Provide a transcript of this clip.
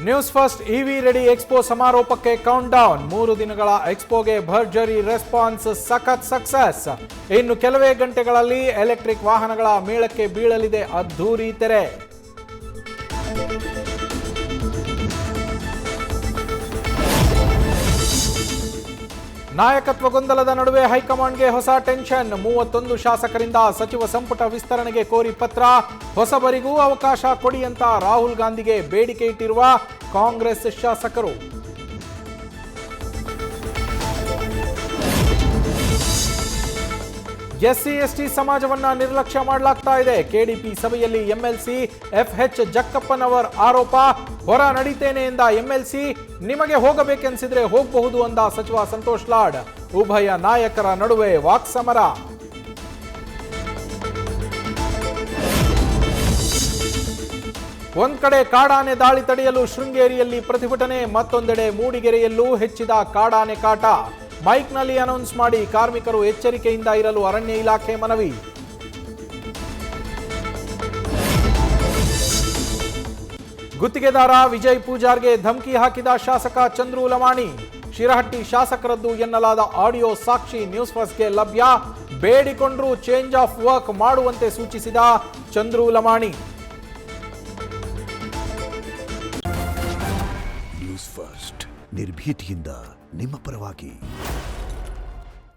News first EV ready expo ಸಮಾರೋಪಕ್ಕೆ countdown 3 ದಿನಗಳ ಎಕ್ಸ್ಪೋಗೆ ಭರ್ಜರಿ ರೆಸ್ಪಾನ್ಸ್, ಸಖತ್ ಸಕ್ಸಸ್. ಇನ್ನು ಕೆಲವೇ ಗಂಟೆಗಳಲ್ಲಿ ಎಲೆಕ್ಟ್ರಿಕ್ ವಾಹನಗಳ ಮೇಳಕ್ಕೆ ಬೀಳಲಿದೆ ಅದ್ಧೂರಿ ತೆರೆ. ನಾಯಕತ್ವ ಗೊಂದಲದ ನಡುವೆ ಹೈಕಮಾಂಡ್ಗೆ ಹೊಸ ಟೆನ್ಷನ್. 31 ಶಾಸಕರಿಂದ ಸಚಿವ ಸಂಪುಟ ವಿಸ್ತರಣೆಗೆ ಕೋರಿ ಪತ್ರ. ಹೊಸಬರಿಗೂ ಅವಕಾಶ ಕೊಡಿ ಅಂತ ರಾಹುಲ್ ಗಾಂಧಿಗೆ ಬೇಡಿಕೆ ಇಟ್ಟಿರುವ ಕಾಂಗ್ರೆಸ್ ಶಾಸಕರು. ಎಸ್ಸಿ ಎಸ್ಟಿ ಸಮಾಜವನ್ನ ನಿರ್ಲಕ್ಷ್ಯ ಮಾಡಲಾಗ್ತಾ ಇದೆ. ಕೆಡಿಪಿ ಸಭೆಯಲ್ಲಿ ಎಂಎಲ್ಸಿ ಎಫ್ಎಚ್ ಜಕ್ಕಪ್ಪನವರ್ ಆರೋಪ. ಹೊರ ನಡೀತೇನೆ ಎಂದ ಎಂಎಲ್ಸಿ, ನಿಮಗೆ ಹೋಗಬೇಕೆನ್ಸಿದ್ರೆ ಹೋಗಬಹುದು ಅಂದ ಸಚಿವ ಸಂತೋಷ್ ಲಾಡ್. ಉಭಯ ನಾಯಕರ ನಡುವೆ ವಾಕ್ಸಮರ. ಒಂದ್ ಕಡೆ ಕಾಡಾನೆ ದಾಳಿ ತಡೆಯಲು ಶೃಂಗೇರಿಯಲ್ಲಿ ಪ್ರತಿಭಟನೆ, ಮತ್ತೊಂದೆಡೆ ಮೂಡಿಗೆರೆಯಲ್ಲೂ ಹೆಚ್ಚಿದ ಕಾಡಾನೆ ಕಾಟ. ಮೈಕ್ನಲ್ಲಿ ಅನೌನ್ಸ್ ಮಾಡಿ ಕಾರ್ಮಿಕರು ಎಚ್ಚರಿಕೆಯಿಂದ ಇರಲು ಅರಣ್ಯ ಇಲಾಖೆ ಮನವಿ. ಗುತ್ತಿಗೆದಾರ ವಿಜಯ್ ಪೂಜಾರ್ಗೆ ಧಮಕಿ ಹಾಕಿದ ಶಾಸಕ ಚಂದ್ರು ಲಮಾಣಿ. ಶಿರಹಟ್ಟಿ ಶಾಸಕರದ್ದು ಎನ್ನಲಾದ ಆಡಿಯೋ ಸಾಕ್ಷಿ ನ್ಯೂಸ್ ಫಸ್ಟ್ಗೆ ಲಭ್ಯ. ಬೇಡಿಕೊಂಡ್ರೂ ಚೇಂಜ್ ಆಫ್ ವರ್ಕ್ ಮಾಡುವಂತೆ ಸೂಚಿಸಿದ ಚಂದ್ರು ಲಮಾಣಿ. ನ್ಯೂಸ್ ಫಸ್ಟ್ ನಿರ್ಭೀತಿಯಿಂದ ನಿಮ್ಮ ಪರವಾಗಿ.